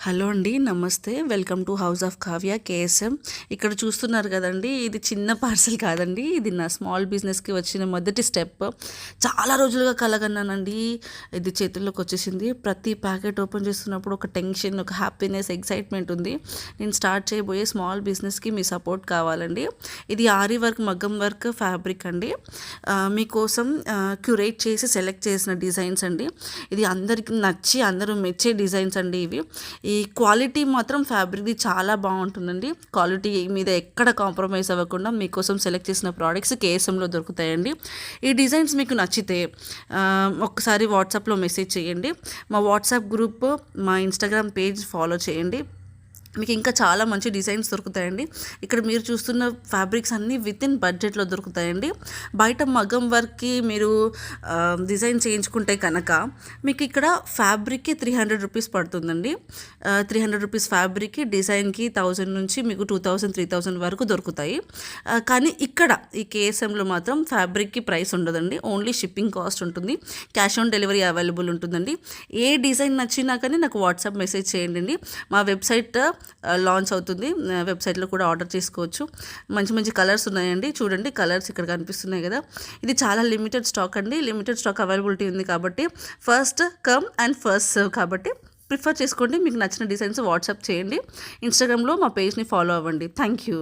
Hello అండి, నమస్తే. Welcome to house of Kavya KSM. ఇక్కడ చూస్తున్నారు కదండి, ఇది చిన్న పార్సల్ కాదండి, ఇది నా స్మాల్ బిజినెస్కి వచ్చిన మొదటి స్టెప్. చాలా రోజులుగా కలగన్నానండి, ఇది చేతుల్లోకి వచ్చేసింది. ప్రతి ప్యాకెట్ ఓపెన్ చేస్తున్నప్పుడు ఒక టెన్షన్, ఒక హ్యాపీనెస్, ఎక్సైట్మెంట్ ఉంది. నేను స్టార్ట్ చేయబోయే స్మాల్ బిజినెస్కి మీ సపోర్ట్ కావాలండి. ఇది ఆరి వర్క్, మగ్గం వర్క్ ఫ్యాబ్రిక్ అండి. మీకోసం క్యూరేట్ చేసి సెలెక్ట్ చేసిన డిజైన్స్ అండి. ఇది అందరికీ నచ్చి అందరూ మెచ్చే డిజైన్స్ అండి. ఇవి ఈ క్వాలిటీ మాత్రం ఫ్యాబ్రిక్ది చాలా బాగుంటుందండి. క్వాలిటీ మీద ఎక్కడ కాంప్రమైజ్ అవ్వకుండా మీకోసం సెలెక్ట్ చేసిన ప్రోడక్ట్స్ కేఎస్ఎంలో దొరుకుతాయండి. ఈ డిజైన్స్ మీకు నచ్చితే ఒక్కసారి వాట్సాప్లో మెసేజ్ చేయండి. మా వాట్సాప్ గ్రూప్, మా ఇన్స్టాగ్రామ్ పేజ్ ఫాలో చేయండి. మీకు ఇంకా చాలా మంచి డిజైన్స్ దొరుకుతాయండి. ఇక్కడ మీరు చూస్తున్న ఫ్యాబ్రిక్స్ అన్నీ విత్ ఇన్ బడ్జెట్లో దొరుకుతాయండి. బయట మగ్గం వర్క్కి మీరు డిజైన్ చేయించుకుంటే కనుక మీకు ఇక్కడ ఫ్యాబ్రిక్కి 300 రూపీస్ పడుతుందండి. 300 రూపీస్ ఫ్యాబ్రిక్కి, డిజైన్కి 1000 నుంచి మీకు 2000, 3000 వరకు దొరుకుతాయి. కానీ ఇక్కడ ఈ కేఎస్ఎంలో మాత్రం ఫ్యాబ్రిక్కి ప్రైస్ ఉండదండి. ఓన్లీ షిప్పింగ్ కాస్ట్ ఉంటుంది. క్యాష్ ఆన్ డెలివరీ అవైలబుల్ ఉంటుందండి. ఏ డిజైన్ నచ్చినా కానీ నాకు వాట్సాప్ మెసేజ్ చేయండి. మా వెబ్సైట్ లాంచ్ అవుతుంది. వెబ్సైట్లో కూడా ఆర్డర్ చేసుకోవచ్చు. మంచి మంచి కలర్స్ ఉన్నాయండి. చూడండి, కలర్స్ ఇక్కడ కనిపిస్తున్నాయి కదా. ఇది చాలా లిమిటెడ్ స్టాక్ అండి. లిమిటెడ్ స్టాక్ అవైలబిలిటీ ఉంది కాబట్టి first come and first serve కాబట్టి ప్రిఫర్ చేసుకోండి. మీకు నచ్చిన డిజైన్స్ వాట్సాప్ చేయండి. ఇన్స్టాగ్రామ్లో మా పేజ్ని ఫాలో అవ్వండి. Thank you.